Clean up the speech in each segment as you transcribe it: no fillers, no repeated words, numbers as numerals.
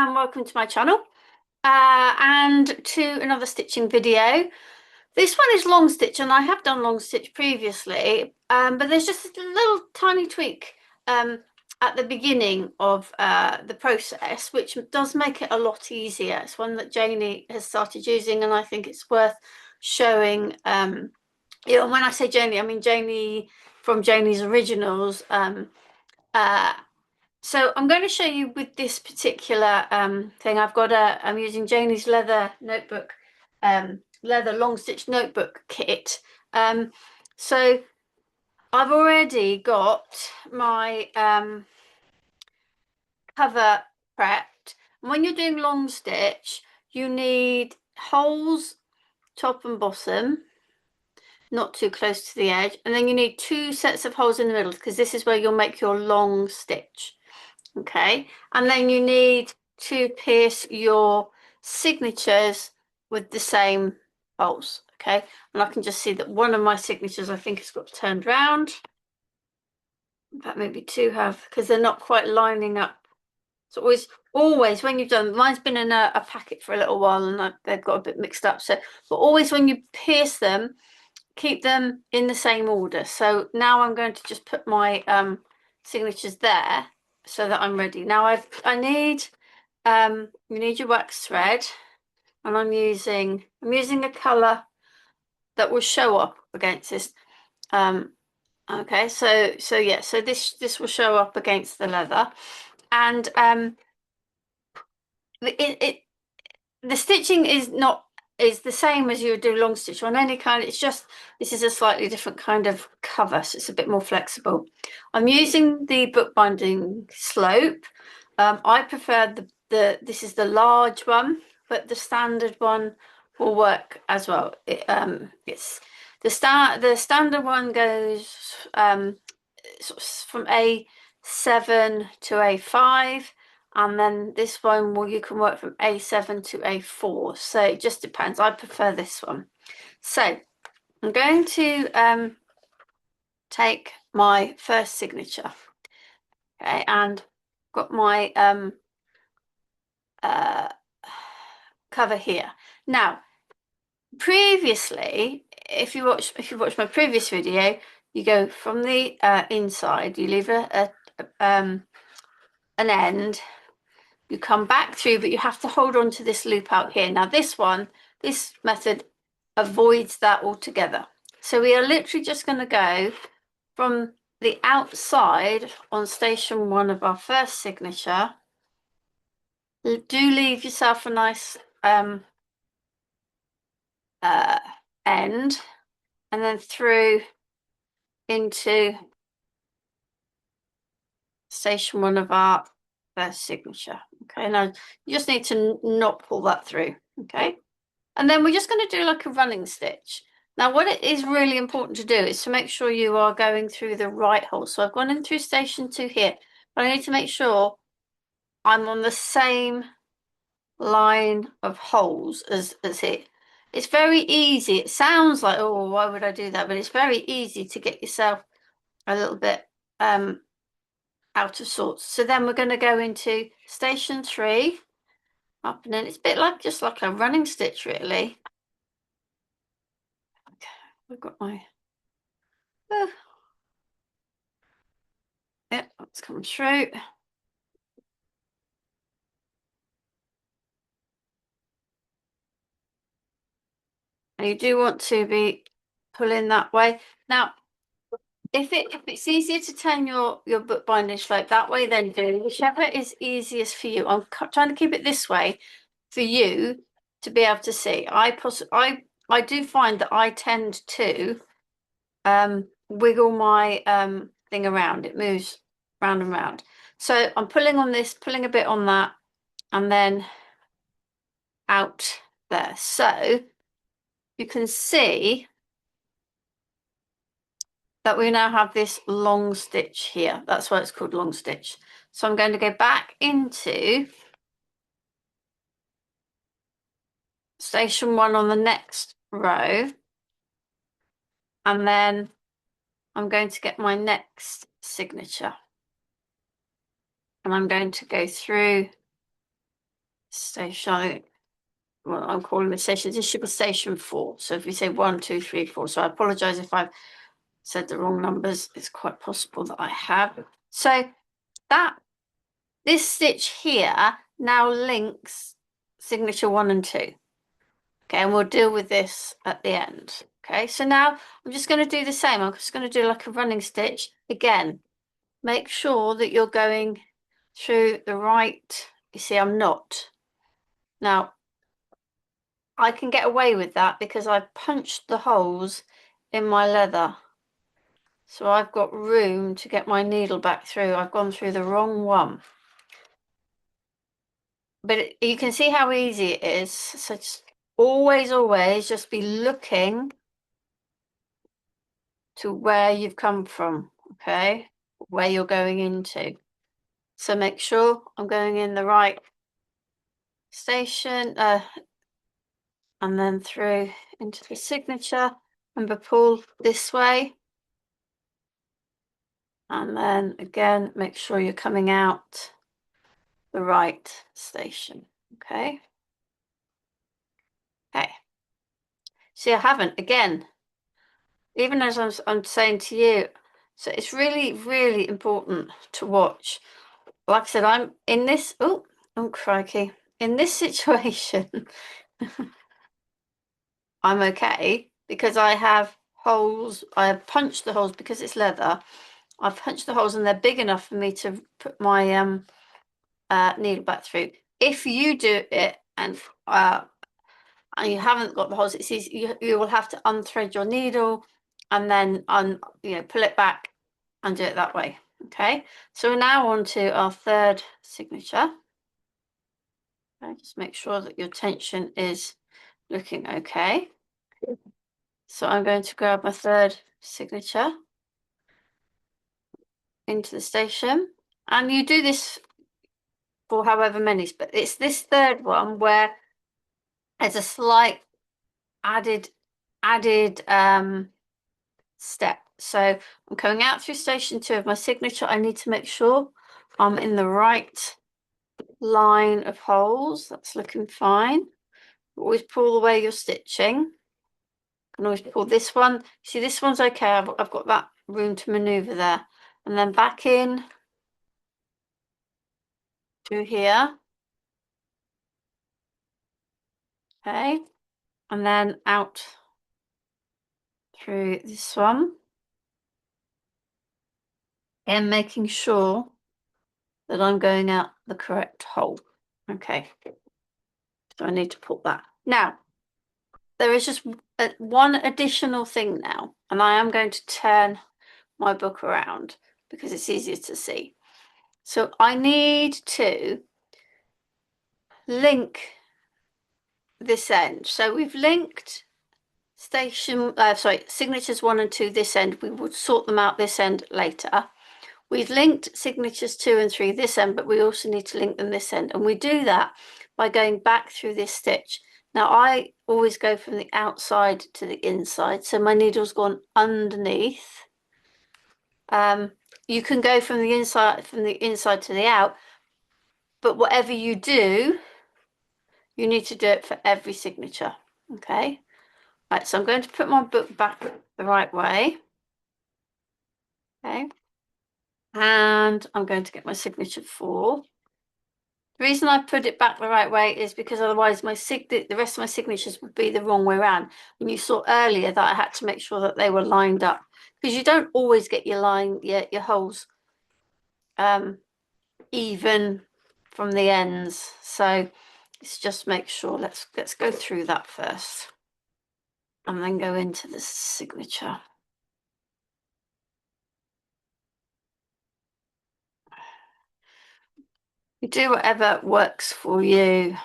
and welcome to my channel and to another stitching video. This one is long stitch, and I have done long stitch previously, but there's just a little tiny tweak at the beginning of the process, which does make it a lot easier. It's one that Janie has started using, and I think it's worth showing. When I say Janie, I mean Janie from Janie's Originals. So I'm going to show you with this particular thing. I'm using Janie's leather notebook, leather long stitch notebook kit. So I've already got my cover prepped. And when you're doing long stitch, you need holes top and bottom, not too close to the edge, and then you need 2 sets of holes in the middle, because this is where you'll make your long stitch. Okay, and then you need to pierce your signatures with the same holes. Okay, and I can just see that one of my signatures, I think, has got turned round. In fact, maybe 2 have, because they're not quite lining up. So always when you've done, mine's been in a packet for a little while, and they've got a bit mixed up. So, but always when you pierce them, keep them in the same order. So now I'm going to just put my signatures there, so that I'm ready. Now you need your wax thread, and I'm using a colour that will show up against this. Okay, so this will show up against the leather, and the stitching is the same as you would do long stitch on any kind. It's just this is a slightly different kind of cover, so it's a bit more flexible. I'm using the bookbinding slope. I prefer this is the large one, but the standard one will work as well. It's the standard one goes sort of from A7 to A5. And then this one, well, you can work from A7 to A4. So it just depends. I prefer this one. So I'm going to take my first signature. Okay, and got my cover here. Now, previously, if you watch my previous video, you go from the inside, you leave an end. You come back through, but you have to hold on to this loop out here. Now this method avoids that altogether. So we are literally just going to go from the outside on station 1 of our first signature. Do leave yourself a nice end, and then through into station 1 of our first signature. Okay, now you just need to not pull that through. Okay, and then we're just going to do like a running stitch. Now what it is really important to do is to make sure you are going through the right hole. So I've gone in through station 2 here, but I need to make sure I'm on the same line of holes as here. It's very easy. It sounds like, oh, why would I do that? But it's very easy to get yourself a little bit out of sorts. So then we're going to go into station 3 up, and then it's a bit like just like a running stitch, really. Okay, I've got my yeah, that's coming through. And you do want to be pulling that way. Now, if it's easier to turn your bookbinding slope that way, then do whichever is easiest for you. I'm trying to keep it this way for you to be able to see. I do find that I tend to wiggle my thing around. It moves round and round. So I'm pulling on this, pulling a bit on that, and then out there. So you can see that we now have this long stitch here. That's why it's called long stitch. So I'm going to go back into station 1 on the next row, and then I'm going to get my next signature, and I'm going to go through station. Well, I'm calling this station. This should be station 4. So if you say 1, 2, 3, 4. So I apologize if I've said the wrong numbers. It's quite possible that I have. So this stitch here now links signature 1 and 2. Okay, and we'll deal with this at the end. Okay, so now I'm just going to do the same. I'm just going to do like a running stitch. Again, make sure that you're going through the right. You see, I'm not. Now, I can get away with that because I've punched the holes in my leather. So I've got room to get my needle back through. I've gone through the wrong one. But you can see how easy it is. So just always just be looking to where you've come from, okay? Where you're going into. So make sure I'm going in the right station and then through into the signature. Remember, pull this way. And then again, make sure you're coming out the right station, okay? Okay. See, I haven't, again, even as I'm saying to you, so it's really important to watch. Like I said, I'm in this, oh crikey, in this situation, I'm okay because I have holes, I have punched the holes because it's leather. I've punched the holes and they're big enough for me to put my needle back through. If you do it and you haven't got the holes, it's easy, you will have to unthread your needle and then pull it back and do it that way. Okay, so we're now on to our third signature. Okay, just make sure that your tension is looking okay. So I'm going to grab my third signature into the station, and you do this for however many, but it's this third one where there's a slight added step. So I'm coming out through station 2 of my signature. I need to make sure I'm in the right line of holes. That's looking fine. Always pull the way you're stitching. You can always pull this one. See, this one's okay. I've got that room to maneuver there. And then back in to here. Okay. And then out through this one. And making sure that I'm going out the correct hole. Okay. So I need to put that. Now, there is just one additional thing now, and I am going to turn my book around because it's easier to see. So I need to link this end. So we've linked signatures 1 and 2 this end. We would sort them out this end later. We've linked signatures 2 and 3 this end, but we also need to link them this end. And we do that by going back through this stitch. Now I always go from the outside to the inside, so my needle's gone underneath. You can go from the inside to the out, but whatever you do, you need to do it for every signature. Okay. Right, so I'm going to put my book back the right way. Okay. And I'm going to get my signature 4. The reason I put it back the right way is because otherwise the rest of my signatures would be the wrong way around. And you saw earlier that I had to make sure that they were lined up because you don't always get your holes even from the ends. So let's just make sure. Let's go through that first and then go into the signature. You do whatever works for you.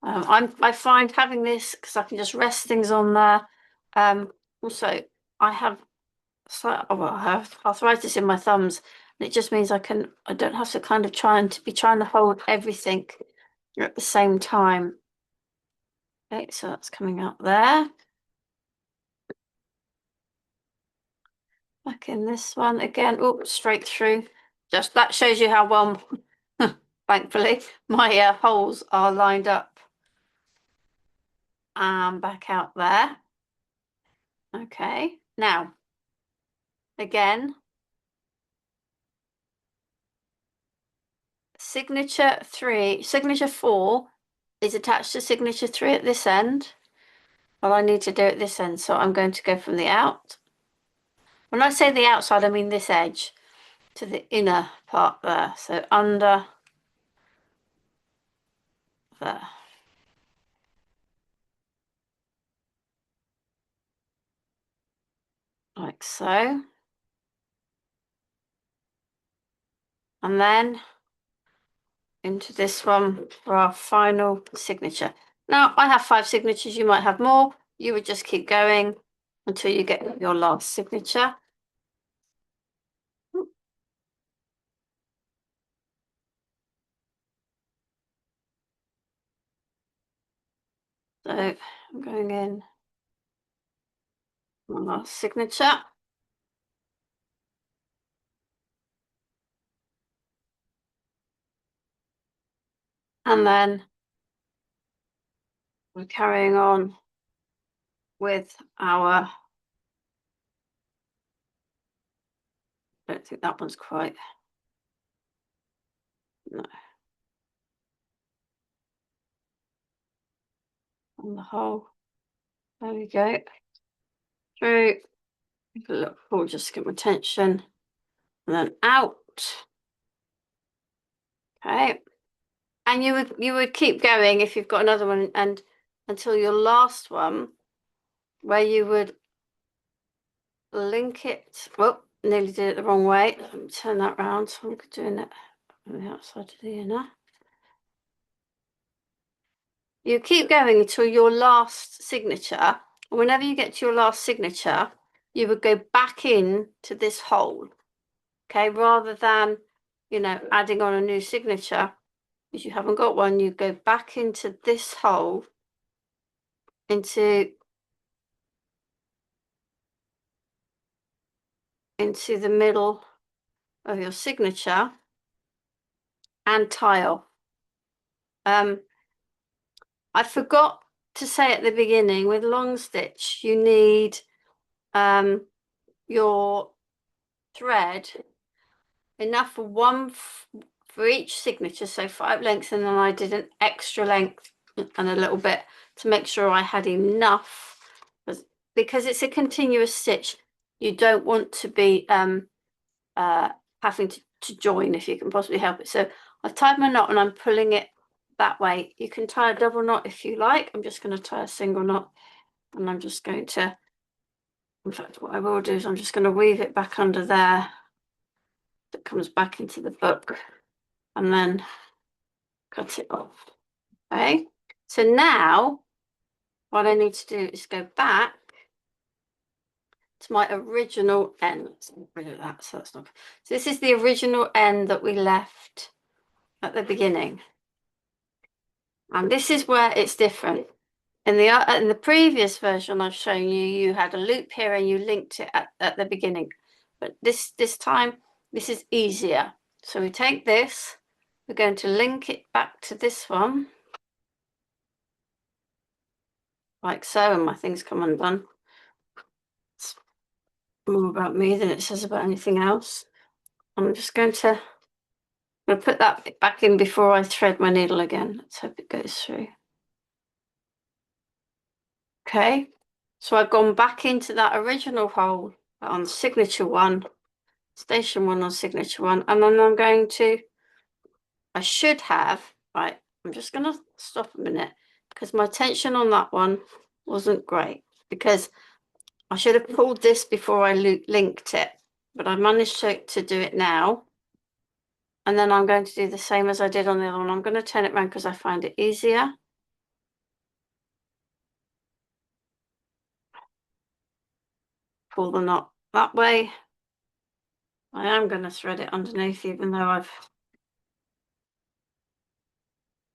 I find having this because I can just rest things on there. Also, I have arthritis in my thumbs, and it just means I don't have to kind of trying to hold everything at the same time. Okay, so that's coming out there. Back in this one again. Oh, straight through. Just that shows you how well thankfully, my holes are lined up back out there. Okay, now, again, signature 4 is attached to signature 3 at this end. Well, I need to do it this end, so I'm going to go from the out. When I say the outside, I mean this edge to the inner part there. So under there. Like so. And then into this one for our final signature. Now, I have 5 signatures. You might have more. You would just keep going until you get your last signature. So I'm going in my last signature. And then we're carrying on with our, I don't think that one's quite, no. On the hole. There we go. Through. Look, we'll just get my tension. And then out. Okay. And you would keep going if you've got another one and until your last one where you would link it. Well, nearly did it the wrong way. Let me turn that round. So I'm doing it on the outside of the inner. You keep going until your last signature. Whenever you get to your last signature, you would go back in to this hole. Okay, rather than, adding on a new signature. If you haven't got one, you go back into this hole, into the middle of your signature and tie off. I forgot to say at the beginning, with Longstitch, you need your thread enough for one for each signature, so 5 lengths, and then I did an extra length and a little bit to make sure I had enough, because it's a continuous stitch. You don't want to be having to join if you can possibly help it. So I've tied my knot and I'm pulling it that way. You can tie a double knot if you like. I'm just going to tie a single knot, and I'm just going to, in fact, what I will do is I'm just going to weave it back under there. That comes back into the book, and then cut it off. Okay, so now what I need to do is go back to my original end. Let's get rid of that, so that's not. So this is the original end that we left at the beginning, and this is where it's different. In the previous version I've shown you, you had a loop here and you linked it at the beginning, but this time this is easier. So we take this, we're going to link it back to this one, like so, and my thing's come undone. It's more about me than it says about anything else. I'm just going to put that bit back in before I thread my needle again. Let's hope it goes through. Okay, so I've gone back into that original hole on signature 1, station 1 on signature 1, and then I'm going to, I should have, right, I'm just going to stop a minute because my tension on that one wasn't great, because I should have pulled this before I linked it, but I managed to do it now. And then I'm going to do the same as I did on the other one. I'm going to turn it around because I find it easier. Pull the knot that way. I am going to thread it underneath, even though I've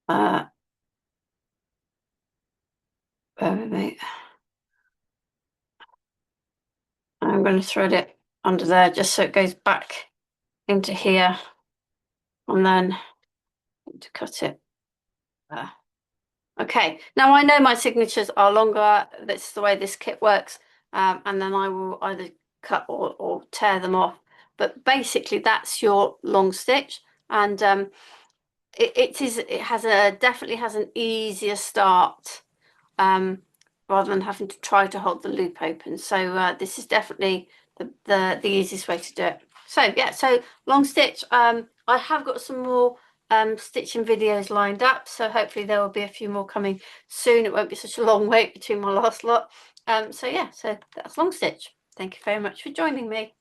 bear with me. I'm going to thread it under there just so it goes back into here, and then to cut it. Okay, now I know my signatures are longer. That's the way this kit works. And then I will either cut or tear them off. But basically that's your long stitch. And it definitely has an easier start rather than having to try to hold the loop open. So this is definitely the easiest way to do it. So yeah, so long stitch. I have got some more stitching videos lined up, so hopefully there will be a few more coming soon. It won't be such a long wait between my last lot. So yeah, so that's long stitch. Thank you very much for joining me.